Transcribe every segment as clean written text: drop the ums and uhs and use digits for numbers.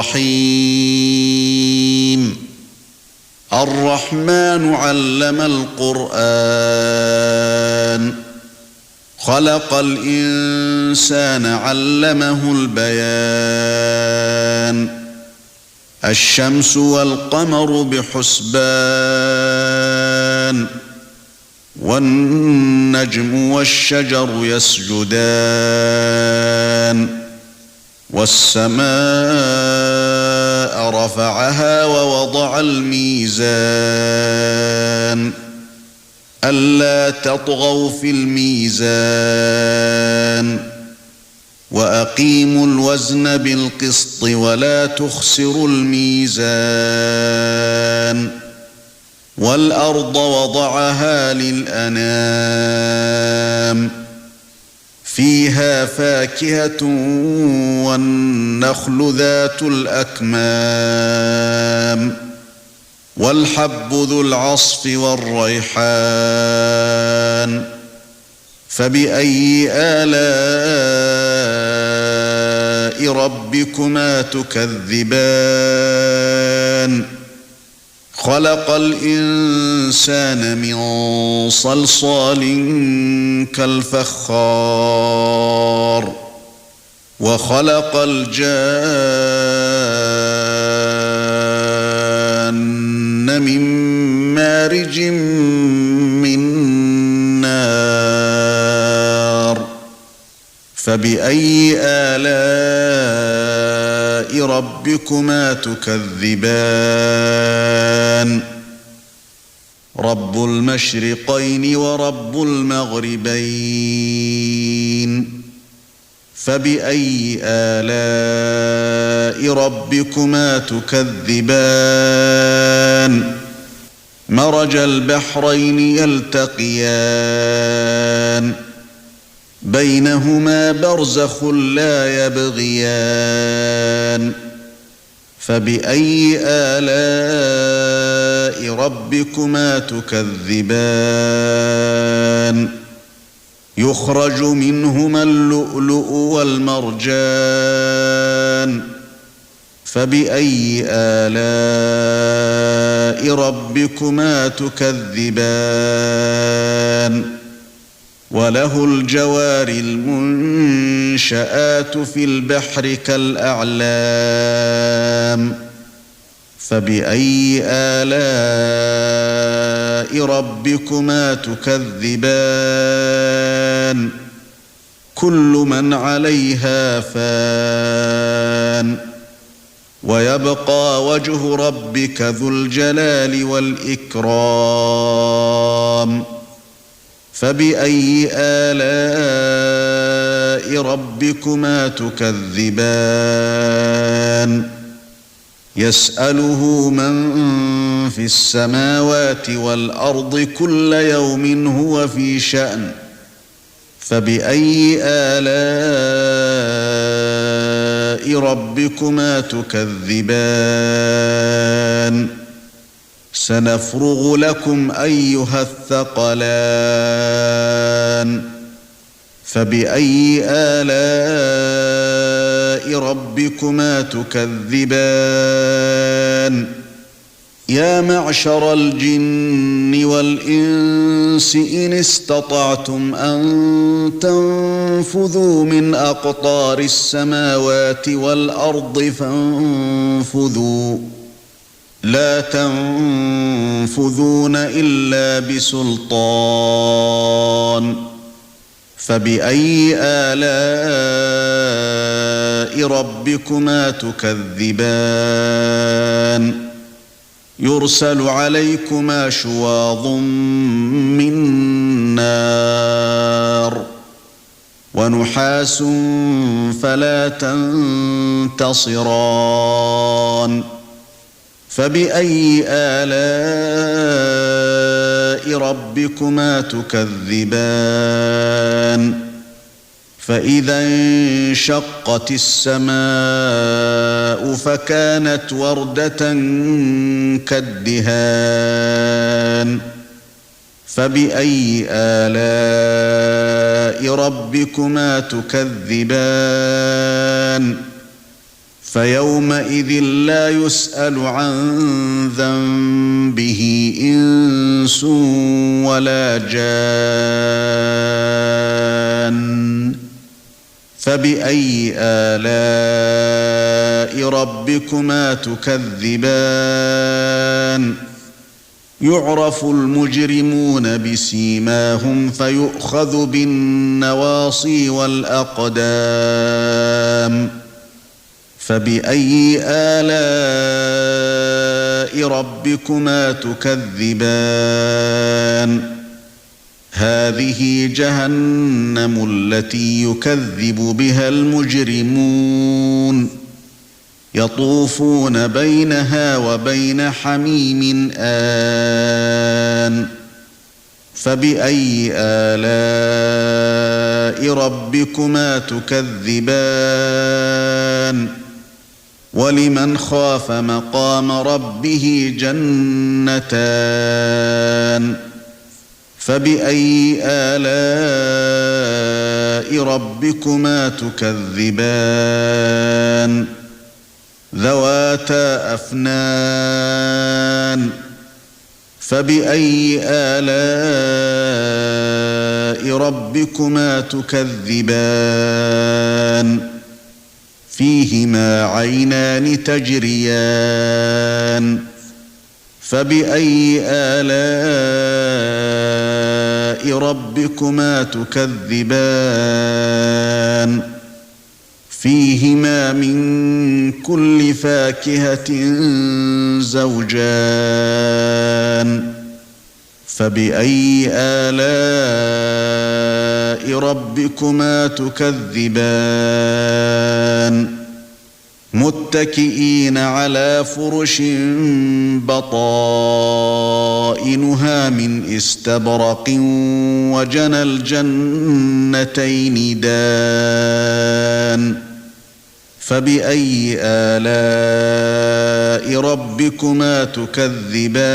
الرحيم. الرحمن علم القرآن. خلق الإنسان علمه البيان. الشمس والقمر بحسبان. والنجم والشجر يسجدان. والسماء رفعها ووضع الميزان ألا تطغوا في الميزان وأقيموا الوزن بالقسط ولا تخسروا الميزان والأرض وضعها للأنام فيها فاكهة والنخل ذات الأكمام والحب ذو العصف والريحان فبأي آلاء ربكما تكذبان خلق الإنسان من صلصال كالفخار وخلق الجان من مارج من نار فبأي آلاء ربكما تكذبان رب المشرقين ورب المغربين فبأي آلاء ربكما تكذبان مرج البحرين يلتقيان بينهما برزخ لا يبغيان فبأي آلاء ربكما تكذبان يخرج منهما اللؤلؤ والمرجان فبأي آلاء ربكما تكذبان وله الجوار المنشآت في البحر كالأعلام فبأي آلاء ربكما تكذبان كل من عليها فان ويبقى وجه ربك ذو الجلال والإكرام فبأي آلاء ربكما تكذبان يسأله من في السماوات والأرض كل يوم هو في شأن فبأي آلاء ربكما تكذبان سنفرغ لكم أيها الثقلان فبأي آلاء ربكما تكذبان يا معشر الجن والإنس إن استطعتم أن تنفذوا من أقطار السماوات والأرض فانفذوا لا تنفذون إلا بسلطان فبأي آلاء ربكما تكذبان يرسل عليكما شواظ من نار ونحاس فلا تنتصران فبأي آلاء ربكما تكذبان فإذا انشقت السماء فكانت وردة كالدهان فبأي آلاء ربكما تكذبان فيومئذ لا يسأل عن ذنبه إنس ولا جان. فبأي آلاء ربكما تكذبان؟ يعرف المجرمون بسيماهم فيؤخذ بالنواصي والأقدام. فبأي آلاء ربكما تكذبان؟ هذه جهنم التي يكذب بها المجرمون يطوفون بينها وبين حميم آن. فبأي آلاء ربكما تكذبان؟ ولمن خاف مقام ربه جنتان. فبأي آلاء ربكما تكذبان؟ ذواتا أفنان. فبأي آلاء ربكما تكذبان؟ فيهما عينان تجريان. فبأي آلاء ربكما تكذبان؟ فيهما من كل فاكهة زوجان. فبأي آلاء ربكما تكذبان؟ متكئين على فرش بطائنها من استبرق وجنى الجنتين دان. فبأي آلاء ربكما تكذبان؟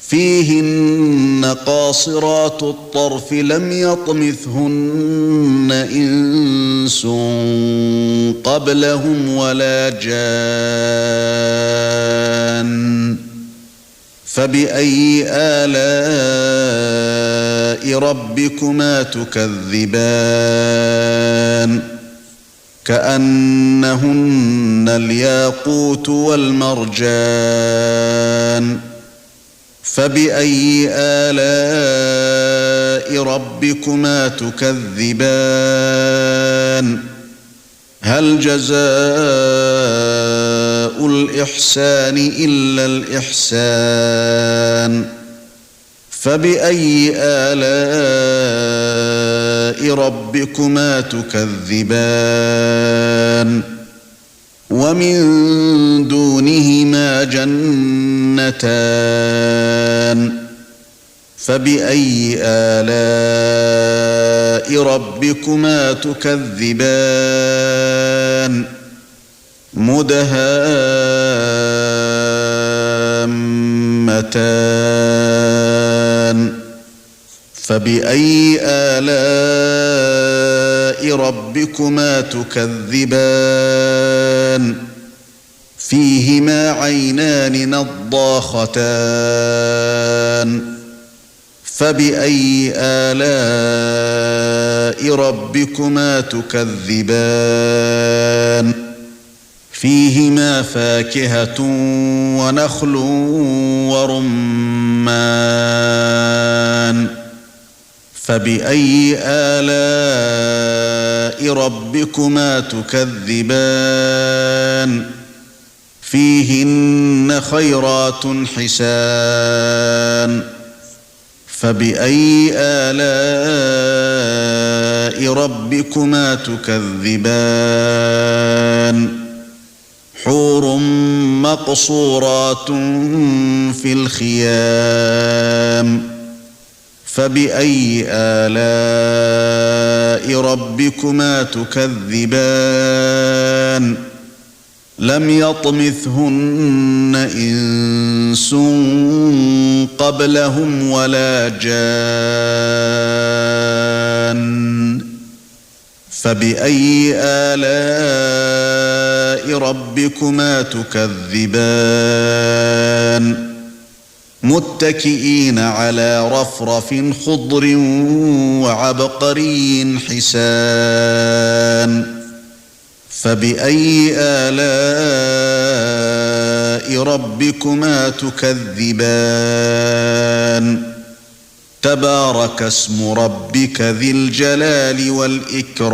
فيهن قاصرات الطرف لم يطمثهن إنس قبلهم ولا جان. فبأي آلاء ربكما تكذبان؟ كأنهن الياقوت والمرجان. فبأي آلاء ربكما تكذبان؟ هل جزاء الإحسان إلا الإحسان؟ فبأي آلاء ربكما تكذبان؟ ومن دونهما جنتان. فبأي آلاء ربكما تكذبان؟ مدهامتان. فبأي آلاء ربكما تكذبان؟ فيهما عينان نضاختان. فبأي آلاء ربكما تكذبان؟ فيهما فاكهة ونخل ورمان. فبأي آلاء ربكما تكذبان؟ فيهن خيرات حسان. فبأي آلاء ربكما تكذبان؟ حور مقصورات في الخيام. فبأي آلاء ربكما تكذبان؟ لم يطمثهن إنس قبلهم ولا جان. فبأي آلاء ربكما تكذبان متكئين على رفرف خضر وعبقري حسان فبأي آلاء ربكما تكذبان تبارك اسم ربك ذي الجلال والإكرام